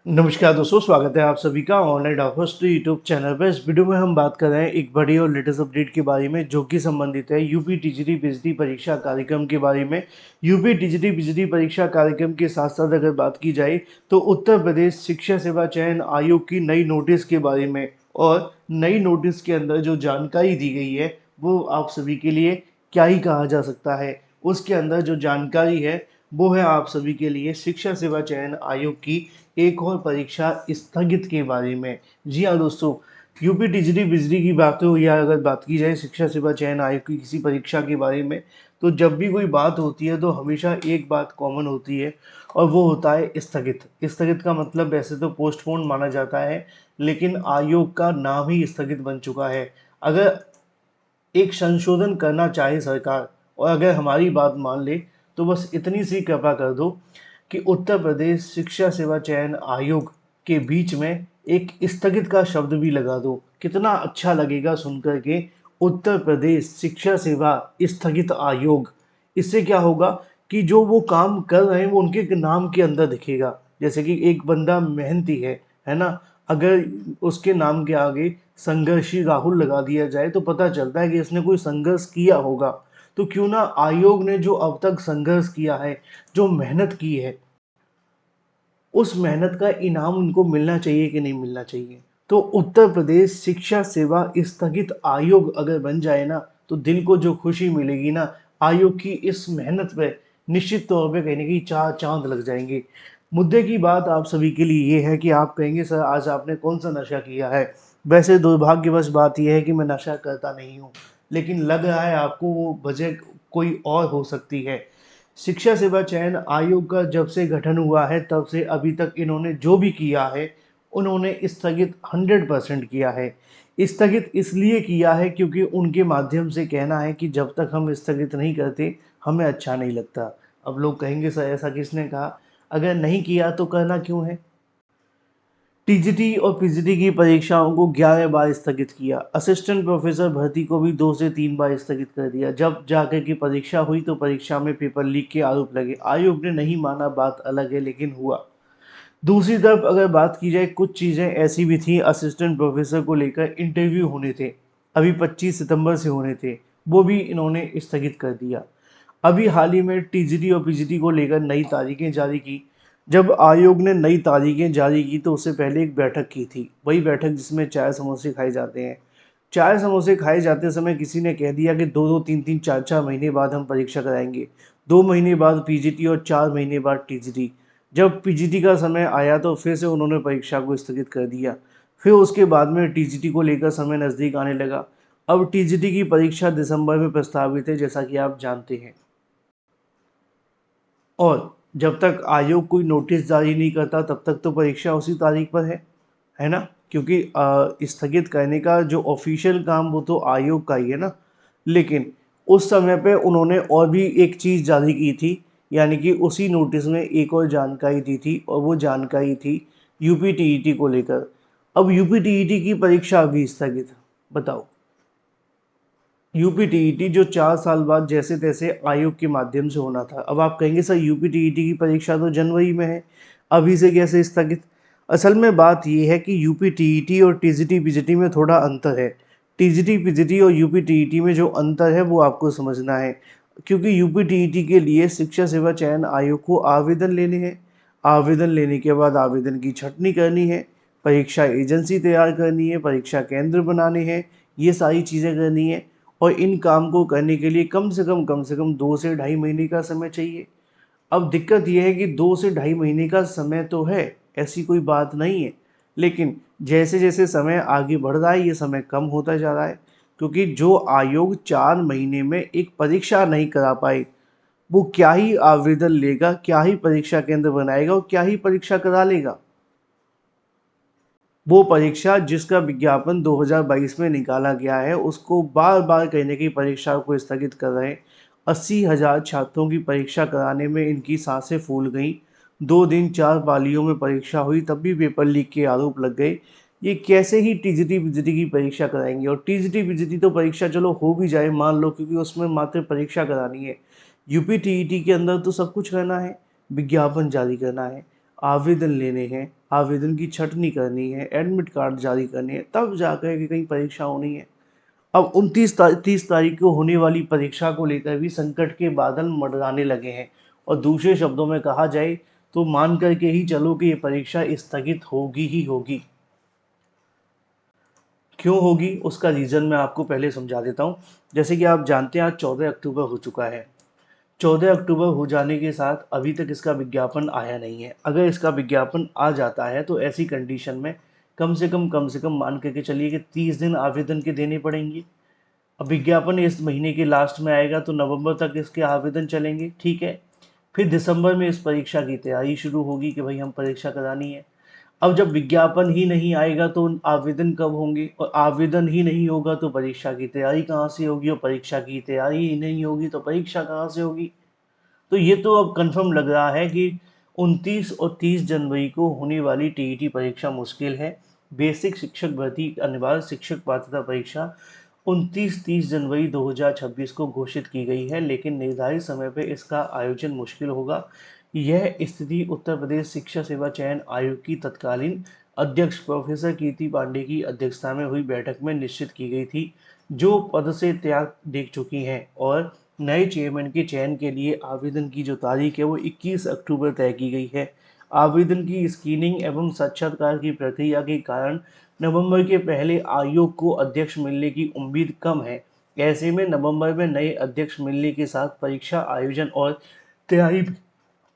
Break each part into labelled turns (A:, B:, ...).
A: नमस्कार दोस्तों, स्वागत है आप सभी का online offers to YouTube channel पर। इस वीडियो में हम बात कर रहे हैं एक बड़ी और लेटेस्ट अपडेट के बारे में, जो कि संबंधित है यूपी टीजीटी बिजली परीक्षा कार्यक्रम के बारे में। यूपी टीजीटी बिजली परीक्षा कार्यक्रम के साथ साथ अगर बात की जाए तो उत्तर प्रदेश शिक्षा सेवा चयन आयोग की नई नोटिस के बारे में, और नई नोटिस के अंदर जो जानकारी दी गई है वो आप सभी के लिए क्या ही कहा जा सकता है। उसके अंदर जो जानकारी है वो है आप सभी के लिए शिक्षा सेवा चयन आयोग की एक और परीक्षा स्थगित के बारे में। जी हाँ दोस्तों, यूपी टीजीटी बिजली की बात हो या अगर बात की जाए शिक्षा सेवा चयन आयोग की किसी परीक्षा के बारे में, तो जब भी कोई बात होती है तो हमेशा एक बात कॉमन होती है, और वो होता है स्थगित। स्थगित का मतलब वैसे तो पोस्टपोन माना जाता है, लेकिन आयोग का नाम ही स्थगित बन चुका है। अगर एक संशोधन करना चाहे सरकार, और अगर हमारी बात मान ले, तो बस इतनी सी कृपा कर दो कि उत्तर प्रदेश शिक्षा सेवा चयन आयोग के बीच में एक स्थगित का शब्द भी लगा दो। कितना अच्छा लगेगा सुनकर के, उत्तर प्रदेश शिक्षा सेवा स्थगित आयोग। इससे क्या होगा कि जो वो काम कर रहे हैं वो उनके नाम के अंदर दिखेगा। जैसे कि एक बंदा मेहनती है ना, अगर उसके नाम के आगे संघर्षी राहुल लगा दिया जाए तो पता चलता है कि इसने कोई संघर्ष किया होगा। तो क्यों ना आयोग ने जो अब तक संघर्ष किया है, जो मेहनत की है, उस मेहनत का इनाम उनको मिलना चाहिए कि नहीं मिलना चाहिए। तो उत्तर प्रदेश शिक्षा सेवा स्थगित आयोग अगर बन जाए ना, तो दिल को जो खुशी मिलेगी ना, आयोग की इस मेहनत पे निश्चित तौर पे कहने की चार चांद लग जाएंगे। मुद्दे की बात आप सभी के लिए ये है कि आप कहेंगे सर आज आपने कौन सा नशा किया है। वैसे दुर्भाग्यवश बात यह है कि मैं नशा करता नहीं हूँ, लेकिन लग रहा है आपको वो वजह कोई और हो सकती है। शिक्षा सेवा चयन आयोग का जब से गठन हुआ है तब से अभी तक इन्होंने जो भी किया है, उन्होंने स्थगित 100% किया है। स्थगित इसलिए किया है क्योंकि उनके माध्यम से कहना है कि जब तक हम स्थगित नहीं करते हमें अच्छा नहीं लगता। अब लोग कहेंगे सर ऐसा किसने कहा, अगर नहीं किया तो करना क्यों है। टीजीटी और पीजीटी की परीक्षाओं को 11 बार स्थगित किया। असिस्टेंट प्रोफेसर भर्ती को भी 2 से 3 बार स्थगित कर दिया। जब जाकर की परीक्षा हुई तो परीक्षा में पेपर लीक के आरोप लगे। आयोग ने नहीं माना, बात अलग है, लेकिन हुआ। दूसरी तरफ अगर बात की जाए, कुछ चीज़ें ऐसी भी थी असिस्टेंट प्रोफेसर को लेकर, इंटरव्यू होने थे, अभी 25 सितंबर से होने थे, वो भी इन्होंने स्थगित कर दिया। अभी हाल ही में टीजीटी और पीजीटी को लेकर नई तारीखें जारी की। जब आयोग ने नई तारीखें जारी की तो उससे पहले एक बैठक की थी, वही बैठक जिसमें चाय समोसे खाए जाते हैं। चाय समोसे खाए जाते समय किसी ने कह दिया कि दो दो तीन तीन चार चार महीने बाद हम परीक्षा कराएंगे, 2 महीने बाद पीजीटी और 4 महीने बाद टीजीटी। जब पीजीटी का समय आया तो फिर से उन्होंने परीक्षा को स्थगित कर दिया। फिर उसके बाद में टीजीटी को लेकर समय नज़दीक आने लगा। अब टीजीटी की परीक्षा दिसंबर में प्रस्तावित है, जैसा कि आप जानते हैं। और जब तक आयोग कोई नोटिस जारी नहीं करता तब तक तो परीक्षा उसी तारीख पर है ना। क्योंकि स्थगित करने का जो ऑफिशियल काम वो तो आयोग का ही है ना। लेकिन उस समय पे उन्होंने और भी एक चीज़ जारी की थी, यानी कि उसी नोटिस में एक और जानकारी दी थी, और वो जानकारी थी यूपी टीईटी को लेकर। अब यूपी टीईटी की परीक्षा अभी स्थगित। बताओ, यूपी टीईटी जो 4 साल बाद जैसे तैसे आयोग के माध्यम से होना था, अब आप कहेंगे सर यूपी टीईटी की परीक्षा तो जनवरी में है, अभी से कैसे स्थगित। असल में बात ये है कि यूपी टीईटी और टीजीटी पीजीटी में थोड़ा अंतर है। टीजीटी पीजीटी और यूपी टीईटी में जो अंतर है वो आपको समझना है। क्योंकि यूपी टीईटी के लिए शिक्षा सेवा चयन आयोग को आवेदन लेने हैं। आवेदन लेने के बाद आवेदन की छंटनी करनी है, परीक्षा एजेंसी तैयार करनी है, परीक्षा केंद्र बनाने हैं, ये सारी चीज़ें करनी है। और इन काम को करने के लिए कम से कम 2 से ढाई महीने का समय चाहिए। अब दिक्कत यह है कि 2 से ढाई महीने का समय तो है, ऐसी कोई बात नहीं है, लेकिन जैसे जैसे समय आगे बढ़ रहा है ये समय कम होता जा रहा है। क्योंकि जो आयोग 4 महीने में एक परीक्षा नहीं करा पाए, वो क्या ही आवेदन लेगा, क्या ही परीक्षा केंद्र बनाएगा और क्या ही परीक्षा करा लेगा। वो परीक्षा जिसका विज्ञापन 2022 में निकाला गया है उसको बार बार कहने की परीक्षा को स्थगित कर रहे हैं। 80,000 छात्रों की परीक्षा कराने में इनकी सांसें फूल गईं। 2 दिन 4 पालियों में परीक्षा हुई तब भी पेपर लीक के आरोप लग गए। ये कैसे ही टीजीटी पीजीटी की परीक्षा कराएंगे। और टीजीटी पीजीटी तो परीक्षा चलो हो भी जाए मान लो, क्योंकि उसमें मात्र परीक्षा करानी है। यूपी टीईटी के अंदर तो सब कुछ करना है, विज्ञापन जारी करना है। आवेदन लेने हैं, आवेदन की छँटनी करनी है, एडमिट कार्ड जारी करने हैं, तब जाकर के कहीं परीक्षा होनी है। अब 30 तारीख को होने वाली परीक्षा को लेकर भी संकट के बादल मंडराने लगे हैं और दूसरे शब्दों में कहा जाए तो मान करके ही चलो कि ये परीक्षा स्थगित होगी ही होगी। क्यों होगी उसका रीज़न मैं आपको पहले समझा देता हूँ। जैसे कि आप जानते हैं आज 14 अक्टूबर हो चुका है। 14 अक्टूबर हो जाने के साथ अभी तक इसका विज्ञापन आया नहीं है। अगर इसका विज्ञापन आ जाता है तो ऐसी कंडीशन में कम से कम मान करके चलिए कि 30 दिन आवेदन के देने पड़ेंगे। अब विज्ञापन इस महीने के लास्ट में आएगा तो नवंबर तक इसके आवेदन चलेंगे, ठीक है। फिर दिसंबर में इस परीक्षा की तैयारी शुरू होगी कि भाई हम परीक्षा करानी है। अब जब विज्ञापन ही नहीं आएगा तो आवेदन कब होंगे, और आवेदन ही नहीं होगा तो परीक्षा की तैयारी कहाँ से होगी, और परीक्षा की तैयारी ही नहीं होगी तो परीक्षा कहाँ से होगी। तो ये तो अब कंफर्म लग रहा है कि 29 और 30 जनवरी को होने वाली टीईटी परीक्षा मुश्किल है। बेसिक शिक्षक भर्ती अनिवार्य शिक्षक पात्रता परीक्षा 29-30 जनवरी 2026 को घोषित की गई है, लेकिन निर्धारित समय पर इसका आयोजन मुश्किल होगा। यह स्थिति उत्तर प्रदेश शिक्षा सेवा चयन आयोग की तत्कालीन अध्यक्ष प्रोफेसर कीर्ति पांडे की अध्यक्षता में हुई बैठक में निश्चित की गई थी, जो पद से त्याग देख चुकी हैं, और नए चेयरमैन के चयन के लिए आवेदन की जो तारीख है वो 21 अक्टूबर तय की गई है। आवेदन की स्क्रीनिंग एवं साक्षात्कार की प्रक्रिया के कारण नवंबर के पहले आयोग को अध्यक्ष मिलने की उम्मीद कम है। ऐसे में नवंबर में नए अध्यक्ष मिलने के साथ परीक्षा आयोजन और तैयारी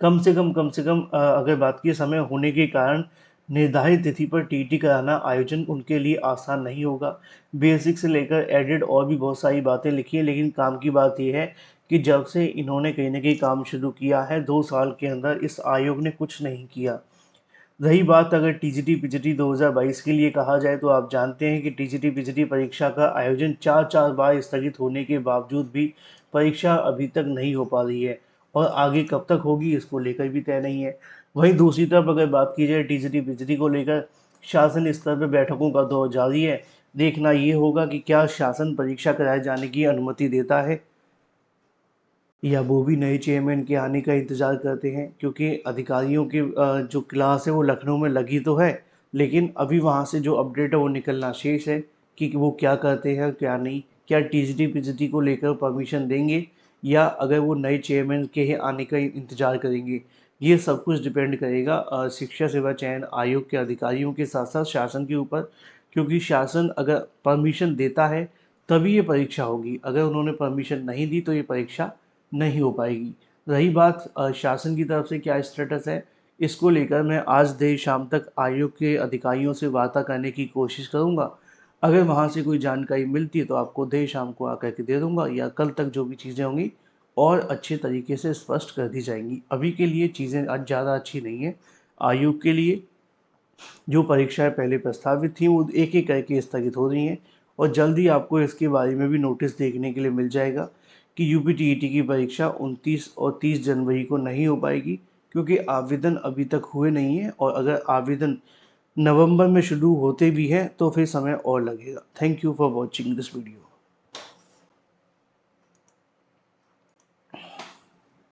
A: अगर बात की समय होने के कारण निर्धारित तिथि पर टीटी कराना आयोजन उनके लिए आसान नहीं होगा। बेसिक से लेकर एडिड और भी बहुत सारी बातें लिखी है, लेकिन काम की बात यह है कि जब से इन्होंने कहीं ना कहीं काम शुरू किया है 2 साल के अंदर इस आयोग ने कुछ नहीं किया। रही बात अगर टीजीटी पीजीटी 2022 के लिए कहा जाए तो आप जानते हैं कि टीजीटी पीजीटी परीक्षा का आयोजन चार बार स्थगित होने के बावजूद भी परीक्षा अभी तक नहीं हो पा रही है, और आगे कब तक होगी इसको लेकर भी तय नहीं है। वहीं दूसरी तरफ अगर बात की जाए टीजीटी पीजीटी को लेकर शासन स्तर पर बैठकों का दौर जारी है। देखना ये होगा कि क्या शासन परीक्षा कराए जाने की अनुमति देता है या वो भी नए चेयरमैन के आने का इंतज़ार करते हैं, क्योंकि अधिकारियों की जो क्लास है वो लखनऊ में लगी तो है, लेकिन अभी वहाँ से जो अपडेट है वो निकलना शेष है कि वो क्या करते हैं क्या नहीं। क्या टीजीटी पीजीटी को लेकर परमिशन देंगे या अगर वो नए चेयरमैन के ही आने का इंतज़ार करेंगे। ये सब कुछ डिपेंड करेगा शिक्षा सेवा चयन आयोग के अधिकारियों के साथ साथ शासन के ऊपर, क्योंकि शासन अगर परमिशन देता है तभी ये परीक्षा होगी। अगर उन्होंने परमिशन नहीं दी तो ये परीक्षा नहीं हो पाएगी। रही बात शासन की तरफ से क्या स्टेटस है, इसको लेकर मैं आज देर शाम तक आयोग के अधिकारियों से वार्ता करने की कोशिश करूँगा। अगर वहाँ से कोई जानकारी मिलती है तो आपको देर शाम को आकर के दे दूँगा, या कल तक जो भी चीज़ें होंगी और अच्छे तरीके से स्पष्ट कर दी जाएंगी। अभी के लिए चीज़ें आज ज़्यादा अच्छी नहीं है। आयोग के लिए जो परीक्षाएं पहले प्रस्तावित थी वो एक एक करके स्थगित हो रही हैं, और जल्द ही आपको इसके बारे में भी नोटिस देखने के लिए मिल जाएगा कि यूपी टीईटी की परीक्षा 29 और 30 जनवरी को नहीं हो पाएगी, क्योंकि आवेदन अभी तक हुए नहीं हैं, और अगर आवेदन नवंबर में शुरू होते भी हैं तो फिर समय और लगेगा। Thank you for watching this video.